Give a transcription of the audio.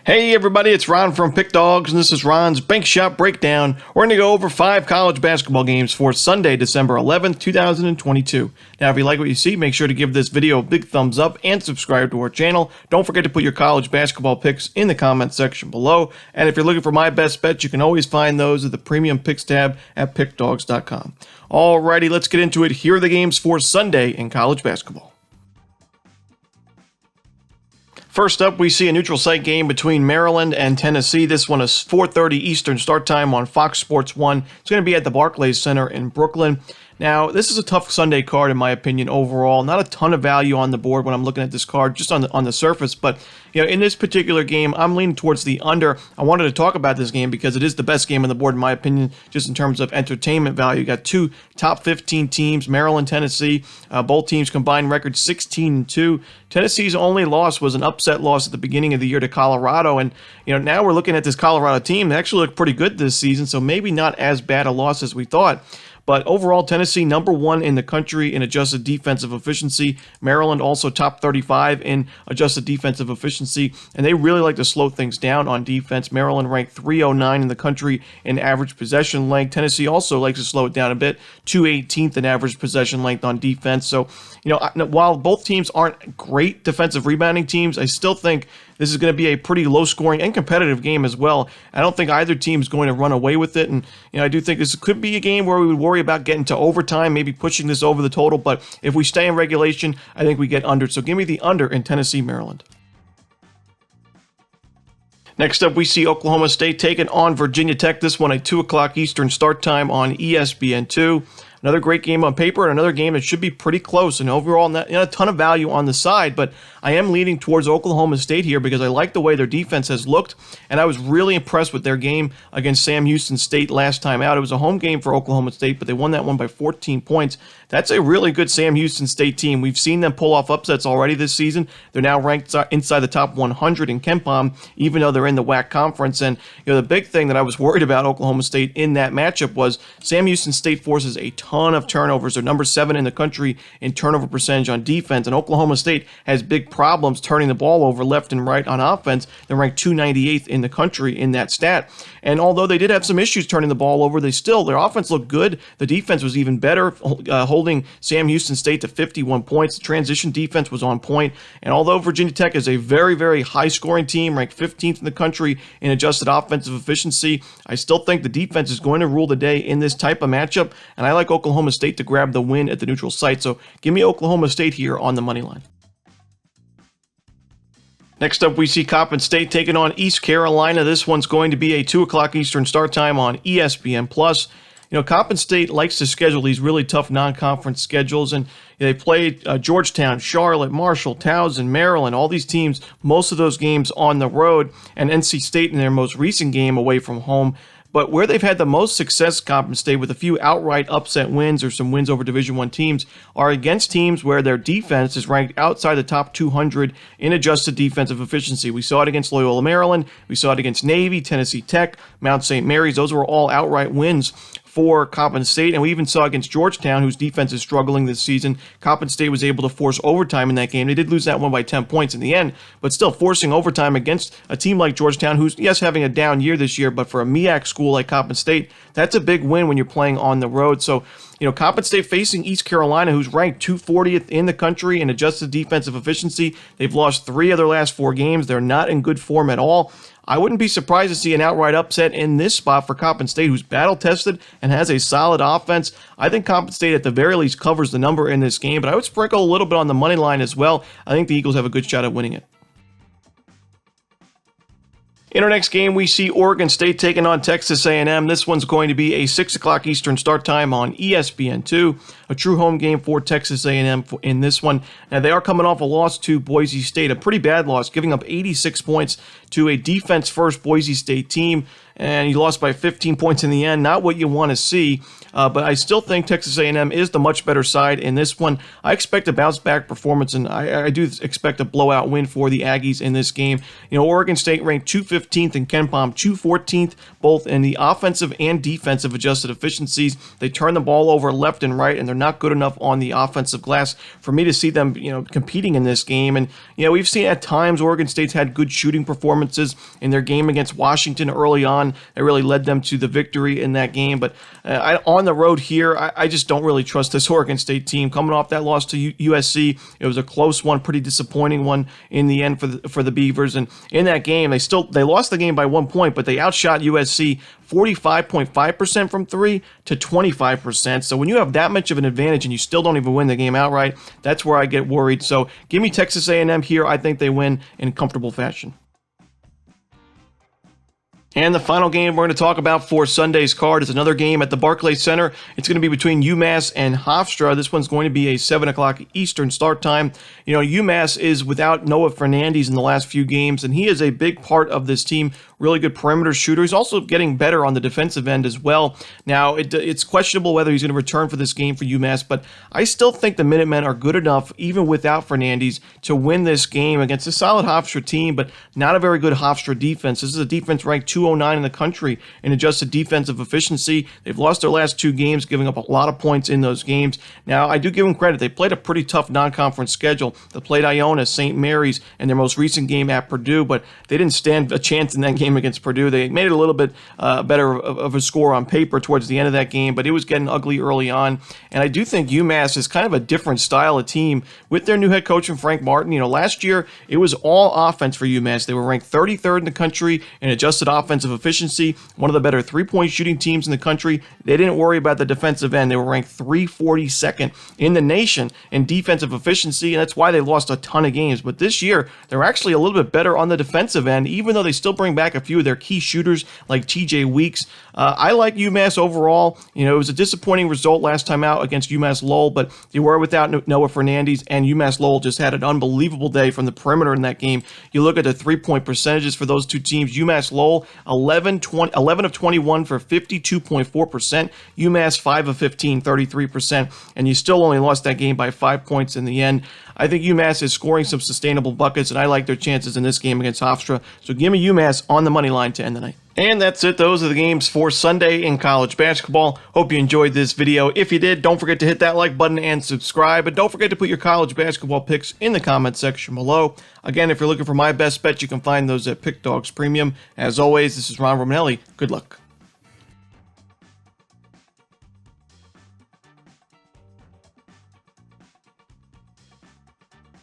Hey everybody, it's Ron from Pick Dawgz, and this is Ron's Bank Shot Breakdown. We're going to go over 5 college basketball games for Sunday, December 11th, 2022. Now, if you like what you see, make sure to give this video a big thumbs up and subscribe to our channel. Don't forget to put your college basketball picks in the comment section below. And if you're looking for my best bets, you can always find those at the Premium Picks tab at pickdawgz.com. Alrighty, let's get into it. Here are the games for Sunday in college basketball. First up, we see a neutral site game between Maryland and Tennessee. This one is 4:30 Eastern start time on Fox Sports 1. It's going to be at the Barclays Center in Brooklyn. Now, this is a tough Sunday card in my opinion overall. Not a ton of value on the board when I'm looking at this card, just on the surface. But in this particular game, I'm leaning towards the under. I wanted to talk about this game because it is the best game on the board in my opinion, just in terms of entertainment value. You got two top 15 teams, Maryland, Tennessee. Both teams combined record 16-2. Tennessee's only loss was an upset loss at the beginning of the year to Colorado, and now we're looking at this Colorado team. They actually look pretty good this season, so maybe not as bad a loss as we thought. But overall, Tennessee number 1 in the country in adjusted defensive efficiency. Maryland also top 35 in adjusted defensive efficiency, and they really like to slow things down on defense. Maryland ranked 309 in the country in average possession length. Tennessee also likes to slow it down a bit, 218th in average possession length on defense. So, while both teams aren't great defensive rebounding teams, I still think this is going to be a pretty low-scoring and competitive game as well. I don't think either team is going to run away with it, and I do think this could be a game where we would worry about getting to overtime, maybe pushing this over the total, but if we stay in regulation, I think we get under. So give me the under in Tennessee, Maryland. Next up, we see Oklahoma State taking on Virginia Tech. This one at 2 o'clock Eastern start time on ESPN2. Another great game on paper and another game that should be pretty close. And overall, not a ton of value on the side, but I am leaning towards Oklahoma State here because I like the way their defense has looked, and I was really impressed with their game against Sam Houston State last time out. It was a home game for Oklahoma State, but they won that one by 14 points. That's a really good Sam Houston State team. We've seen them pull off upsets already this season. They're now ranked inside the top 100 in KenPom, even though they're in the WAC conference. And the big thing that I was worried about Oklahoma State in that matchup was Sam Houston State forces a ton of turnovers. They're number 7 in the country in turnover percentage on defense, and Oklahoma State has big problems turning the ball over left and right on offense. They're ranked 298th in the country in that stat. And although they did have some issues turning the ball over, their offense looked good. The defense was even better, holding Sam Houston State to 51 points. The transition defense was on point. And although Virginia Tech is a very, very high-scoring team, ranked 15th in the country in adjusted offensive efficiency, I still think the defense is going to rule the day in this type of matchup. And I like Oklahoma State to grab the win at the neutral site. So give me Oklahoma State here on the money line. Next up, we see Coppin State taking on East Carolina. This one's going to be a 2 o'clock Eastern start time on ESPN+. Coppin State likes to schedule these really tough non-conference schedules, and they played Georgetown, Charlotte, Marshall, Towson, Maryland, all these teams, most of those games on the road, and NC State in their most recent game away from home. But where they've had the most success, Coppin State, with a few outright upset wins or some wins over Division I teams, are against teams where their defense is ranked outside the top 200 in adjusted defensive efficiency. We saw it against Loyola Maryland. We saw it against Navy, Tennessee Tech, Mount St. Mary's. Those were all outright wins for Coppin State, and we even saw against Georgetown, whose defense is struggling this season. Coppin State was able to force overtime in that game. They did lose that one by 10 points in the end, but still forcing overtime against a team like Georgetown, who's, yes, having a down year this year, but for a MEAC school like Coppin State, that's a big win when you're playing on the road. So, Coppin State facing East Carolina, who's ranked 240th in the country in adjusted defensive efficiency. They've lost 3 of their last 4 games. They're not in good form at all. I wouldn't be surprised to see an outright upset in this spot for Coppin State, who's battle-tested and has a solid offense. I think Coppin State, at the very least, covers the number in this game, but I would sprinkle a little bit on the money line as well. I think the Eagles have a good shot at winning it. In our next game, we see Oregon State taking on Texas A&M. This one's going to be a 6 o'clock Eastern start time on ESPN2. A true home game for Texas A&M in this one. Now, they are coming off a loss to Boise State, a pretty bad loss, giving up 86 points to a defense-first Boise State team. and you lost by 15 points in the end. Not what you want to see. But I still think Texas A&M is the much better side in this one. I expect a bounce-back performance, and I do expect a blowout win for the Aggies in this game. You know, Oregon State ranked 215th and KenPom 214th, both in the offensive and defensive adjusted efficiencies. They turn the ball over left and right, and they're not good enough on the offensive glass for me to see them, competing in this game. And, we've seen at times Oregon State's had good shooting performances in their game against Washington early on. That really led them to the victory in that game. But on the road here, I just don't really trust this Oregon State team. Coming off that loss to USC, it was a close one, pretty disappointing one in the end for the Beavers. And in that game, they lost the game by 1 point, but they outshot USC 45.5% from three to 25%. So when you have that much of an advantage and you still don't even win the game outright, that's where I get worried. So give me Texas A&M here. I think they win in comfortable fashion. And the final game we're going to talk about for Sunday's card is another game at the Barclays Center. It's going to be between UMass and Hofstra. This one's going to be a 7 o'clock Eastern start time. UMass is without Noah Fernandes in the last few games, and he is a big part of this team. Really good perimeter shooter. He's also getting better on the defensive end as well. Now, it's questionable whether he's going to return for this game for UMass, but I still think the Minutemen are good enough, even without Fernandes, to win this game against a solid Hofstra team, but not a very good Hofstra defense. This is a defense ranked 209 in the country in adjusted defensive efficiency. They've lost their last 2 games, giving up a lot of points in those games. Now, I do give them credit. They played a pretty tough non-conference schedule. They played Iona, St. Mary's, and their most recent game at Purdue, but they didn't stand a chance in that game against Purdue. They made it a little bit better of a score on paper towards the end of that game, but it was getting ugly early on. And I do think UMass is kind of a different style of team with their new head coach and Frank Martin. Last year it was all offense for UMass. They were ranked 33rd in the country in adjusted offensive efficiency, one of the better three-point shooting teams in the country. They didn't worry about the defensive end. They were ranked 342nd in the nation in defensive efficiency, and that's why they lost a ton of games. But this year, they're actually a little bit better on the defensive end, even though they still bring back a few of their key shooters like TJ Weeks. I like UMass overall. It was a disappointing result last time out against UMass Lowell, but they were without Noah Fernandes, and UMass Lowell just had an unbelievable day from the perimeter in that game. You look at the three-point percentages for those two teams. UMass Lowell, 11 of 21 for 52.4%. UMass, 5 of 15, 33%. And you still only lost that game by 5 points in the end. I think UMass is scoring some sustainable buckets, and I like their chances in this game against Hofstra. So give me UMass on the money line to end the night. And that's it. Those are the games for Sunday in college basketball. Hope you enjoyed this video. If you did, don't forget to hit that like button and subscribe. And don't forget to put your college basketball picks in the comment section below. Again, if you're looking for my best bet, you can find those at Pickdawgz Premium. As always, this is Ron Romanelli. Good luck.